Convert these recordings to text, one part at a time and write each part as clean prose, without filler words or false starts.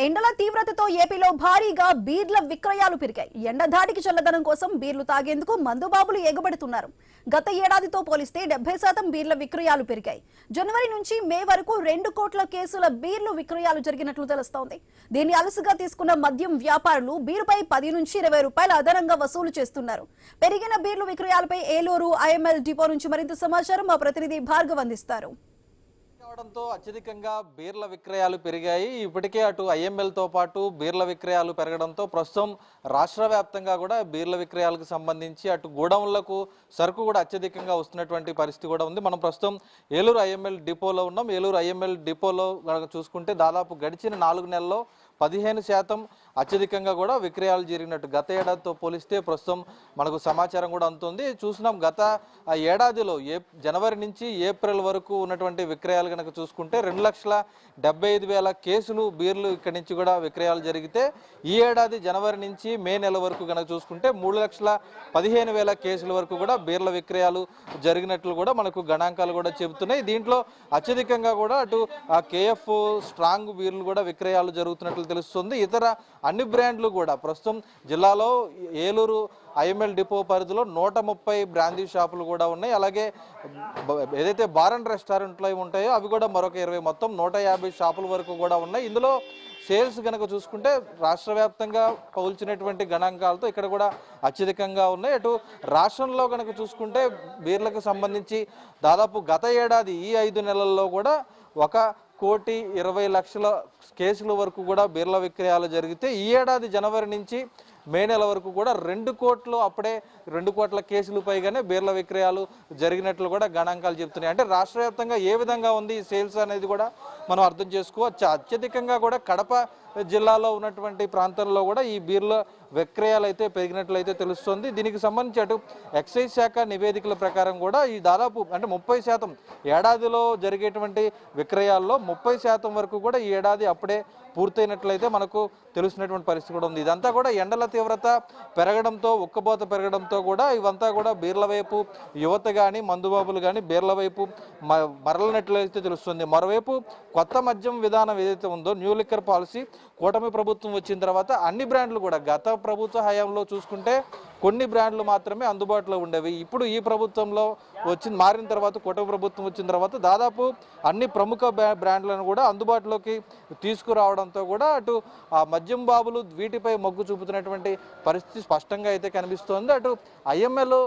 ఎండల తీవ్రతతో ఏపీలో భారీగా బీర్ల విక్రయాలు పెరిగాయి. ఎండధాటికి చల్లదనం కోసం బీర్లు తాగేందుకు మందుబాబులు ఎగబడుతున్నారు. గత ఏడాదితో పోలిస్తే 70% బీర్ల విక్రయాలు పెరిగాయి. జనవరి నుంచి మే వరకు 2 కోట్ల కేసుల బీర్లు విక్రయాలు జరిగినట్లు తెలుస్తోంది. దీన్ని అలసుగా తీసుకున్న మద్యం వ్యాపారులు బీరుపై 10 నుంచి 20 రూపాయల అదనంగా వసూలు చేస్తున్నారు. పెరిగిన బీర్లు విక్రయాలపై ఏలూరు ఐఎంఎల్ డిపో నుంచి మరింత సమాచారం మా ప్రతినిధి భార్గవ్ అందిస్తారు. కావడంతో అత్యధికంగా బీర్ల విక్రయాలు పెరిగాయి. ఇప్పటికే అటు ఐఎంఎల్ తో పాటు బీర్ల విక్రయాలు పెరగడంతో ప్రస్తుతం రాష్ట్ర వ్యాప్తంగా కూడా బీర్ల విక్రయాలకు సంబంధించి అటు గోడౌన్లకు సరుకు కూడా అత్యధికంగా వస్తున్నటువంటి పరిస్థితి కూడా ఉంది. మనం ప్రస్తుతం ఏలూరు ఐఎంఎల్ డిపోలో ఉన్నాం. ఏలూరు ఐఎంఎల్ డిపోలో చూసుకుంటే దాదాపు గడిచిన 4 నెలల్లో 15% అత్యధికంగా కూడా విక్రయాలు జరిగినట్టు గత ఏడాదితో పోలిస్తే ప్రస్తుతం మనకు సమాచారం కూడా అందుతుంది. చూసినాం గత ఏడాదిలో జనవరి నుంచి ఏప్రిల్ వరకు ఉన్నటువంటి విక్రయాలు కనుక చూసుకుంటే 2,75,000 కేసులు బీర్లు ఇక్కడి నుంచి కూడా విక్రయాలు జరిగితే ఈ ఏడాది జనవరి నుంచి మే నెల వరకు కనుక చూసుకుంటే 3,15,000 కేసుల వరకు కూడా బీర్ల విక్రయాలు జరిగినట్లు కూడా మనకు గణాంకాలు కూడా చెబుతున్నాయి. దీంట్లో అత్యధికంగా కూడా అటు కేఎఫ్ స్ట్రాంగ్ బీర్లు కూడా విక్రయాలు జరుగుతున్నట్లు తెలుస్తుంది. ఇతర అన్ని బ్రాండ్లు కూడా ప్రస్తుతం జిల్లాలో ఏలూరు ఐఎంఎల్ డిపో పరిధిలో 130 బ్రాందీ షాపులు కూడా ఉన్నాయి. అలాగే ఏదైతే బార్ అండ్ రెస్టారెంట్లు ఉంటాయో అవి కూడా మరొక 20 మొత్తం 150 షాపుల వరకు కూడా ఉన్నాయి. ఇందులో సేల్స్ కనుక చూసుకుంటే రాష్ట్ర వ్యాప్తంగా పోల్చినటువంటి గణాంకాలతో ఇక్కడ కూడా అత్యధికంగా ఉన్నాయి. అటు రాష్ట్రంలో కనుక చూసుకుంటే బీర్లకు సంబంధించి దాదాపు గత ఏడాది ఈ 5 నెలల్లో కూడా 1,20,00,000 కేసుల వరకు కూడా బీర్ల విక్రయాలు జరిగితే ఈ ఏడాది జనవరి నుంచి మే నెల వరకు కూడా 2 కోట్లు అప్పుడే 2 కోట్ల కేసులు పైగానే బీర్ల విక్రయాలు జరిగినట్లు కూడా గణాంకాలు చెప్తున్నాయి. అంటే రాష్ట్ర వ్యాప్తంగా ఏ విధంగా ఉంది ఈ సేల్స్ అనేది కూడా మనం అర్థం చేసుకోవచ్చు. అత్యధికంగా కూడా కడప జిల్లాలో ఉన్నటువంటి ప్రాంతంలో కూడా ఈ బీర్ల విక్రయాలు అయితే పెరిగినట్లయితే తెలుస్తుంది. దీనికి సంబంధించి అటు ఎక్సైజ్ శాఖ నివేదికల ప్రకారం కూడా ఈ దాదాపు అంటే 30% ఏడాదిలో జరిగేటువంటి విక్రయాల్లో 30% వరకు కూడా ఈ ఏడాది అప్పుడే పూర్తయినట్లయితే మనకు తెలుస్తున్నటువంటి పరిస్థితి కూడా ఉంది. ఇదంతా కూడా ఎండల తీవ్రత పెరగడంతో ఉక్కబోత పెరగడంతో కూడా ఇవంతా కూడా బీర్ల వైపు యువత కానీ మందుబాబులు కానీ బీర్ల వైపు మరలినట్లయితే తెలుస్తుంది. మరోవైపు కొత్త మద్యం విధానం ఏదైతే ఉందో న్యూ లిక్కర్ పాలసీ కూటమి ప్రభుత్వం వచ్చిన తర్వాత అన్ని బ్రాండ్లు కూడా గత ప్రభుత్వ హయాంలో చూసుకుంటే కొన్ని బ్రాండ్లు మాత్రమే అందుబాటులో ఉండేవి. ఇప్పుడు ఈ ప్రభుత్వంలో మారిన తర్వాత కూటమి ప్రభుత్వం వచ్చిన తర్వాత దాదాపు అన్ని ప్రముఖ బ్రాండ్లను కూడా అందుబాటులోకి తీసుకురావడంతో కూడా అటు ఆ మద్యం బాబులు వీటిపై మొగ్గు చూపుతున్నటువంటి పరిస్థితి స్పష్టంగా అయితే కనిపిస్తోంది. అటు ఐఎంఎల్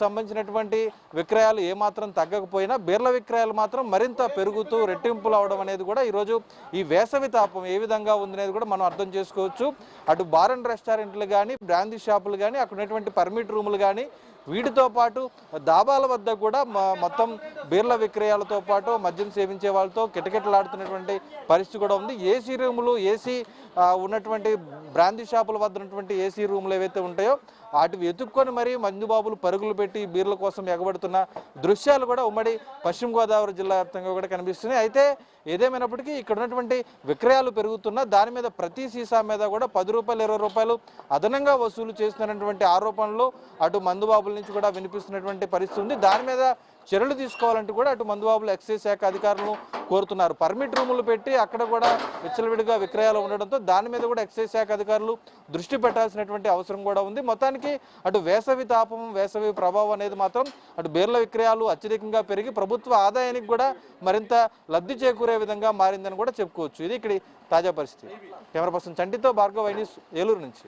సంబంధించినటువంటి విక్రయాలు ఏమాత్రం తగ్గకపోయినా బీర్ల విక్రయాలు మాత్రం మరింత పెరుగుతూ రెట్టింపులు అవడం అనేది కూడా ఈరోజు ఈ వేసవి తాపం ఏ విధంగా ఉందనేది కూడా మనం అర్థం చేసుకోవచ్చు. అటు బార్ అండ్ రెస్టారెంట్లు కానీ బ్రాందీ షాపులు కానీ అక్కడ ఉన్నటువంటి పర్మిట్ రూములు కానీ వీటితో పాటు దాబాల వద్ద కూడా మొత్తం బీర్ల విక్రయాలతో పాటు మద్యం సేవించే వాళ్ళతో కిటకిటలాడుతున్నటువంటి పరిస్థితి కూడా ఉంది. ఏసీ రూములు ఉన్నటువంటి బ్రాందీ షాపుల వద్ద ఉన్నటువంటి ఏసీ రూములు ఏవైతే ఉంటాయో వాటిని వెతుక్కొని మరీ మందుబాబులు పరుగులు పెట్టి బీర్ల కోసం ఎగబడుతున్న దృశ్యాలు కూడా ఉమ్మడి పశ్చిమ గోదావరి జిల్లా వ్యాప్తంగా కూడా కనిపిస్తున్నాయి. అయితే ఏదేమైనప్పటికీ ఇక్కడ ఉన్నటువంటి విక్రయాలు పెరుగుతున్నా దాని మీద ప్రతి సీసా మీద కూడా 10 రూపాయలు 20 రూపాయలు అదనంగా వసూలు చేస్తున్నటువంటి ఆరోపణలు అటు మందుబాబుల నుంచి కూడా వినిపిస్తున్నటువంటి పరిస్థితి ఉంది. దాని మీద చర్యలు తీసుకోవాలంటూ కూడా అటు మందుబాబులు ఎక్సైజ్ శాఖ అధికారులను కోరుతున్నారు. పర్మిట్ రూములు పెట్టి అక్కడ కూడా విచ్చలవిడిగా విక్రయాలు ఉండడంతో దాని మీద కూడా ఎక్సైజ్ శాఖ అధికారులు దృష్టి పెట్టాల్సినటువంటి అవసరం కూడా ఉంది. మొత్తానికి అటు వేసవి తాపం వేసవి ప్రభావం అనేది మాత్రం అటు బీర్ల విక్రయాలు అత్యధికంగా పెరిగి ప్రభుత్వ ఆదాయానికి కూడా మరింత లబ్ధి చేకూరే విధంగా మారిందని కూడా చెప్పుకోవచ్చు. ఇది ఇక్కడ తాజా పరిస్థితి. కెమెరా పర్సన్ చంటితో భార్గవ్, ఏలూరు నుంచి.